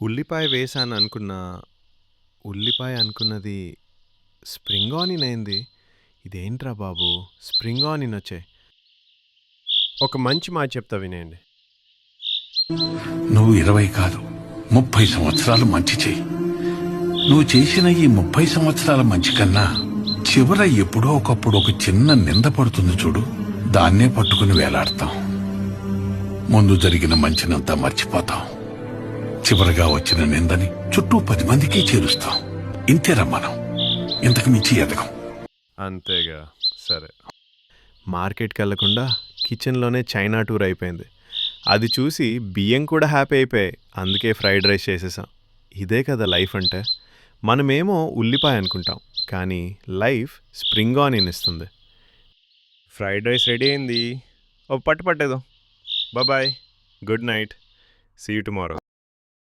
ఉల్లిపాయ వేశాను అనుకున్నా, ఉల్లిపాయ అనుకున్నది స్ప్రింగ్ ఆనియన్ అయింది. ఇదేంట్రా బాబు! స్ప్రింగ్ ఆనియన్ వచ్చాయి. ఒక మంచి మాట చెప్తా వినేయండి. నువ్వు 20 కాదు 30 సంవత్సరాలు మంచి చెయ్యి. నువ్వు చేసిన ఈ 30 సంవత్సరాల మంచి కన్నా చివర ఎప్పుడో ఒకప్పుడు ఒక చిన్న నింద పడుతుంది చూడు, దాన్నే పట్టుకుని వేలాడతాం. ముందు జరిగిన మంచినంతా మర్చిపోతాం. చివరగా వచ్చిన నిందని చుట్టూ 10 మందికి చేరుస్తాం. ఇంతేరా మనం, ఇంతకు మించి ఎదగం. అంతేగా. సరే. మార్కెట్కి వెళ్లకుండా కిచెన్లోనే చైనా టూర్ అయిపోయింది. అది చూసి బియ్యం కూడా హ్యాపీ అయిపోయాయి. అందుకే ఫ్రైడ్ రైస్ చేసేసాం. ఇదే కదా లైఫ్ అంటే. మనమేమో ఉల్లిపాయ అనుకుంటాం, కానీ లైఫ్ స్ప్రింగ్ ఆనియన్ ఇస్తుంది. ఫ్రైడ్ రైస్ రెడీ అయింది. ఓ పట్టు పట్టేదో. Bye. Good night. See you tomorrow.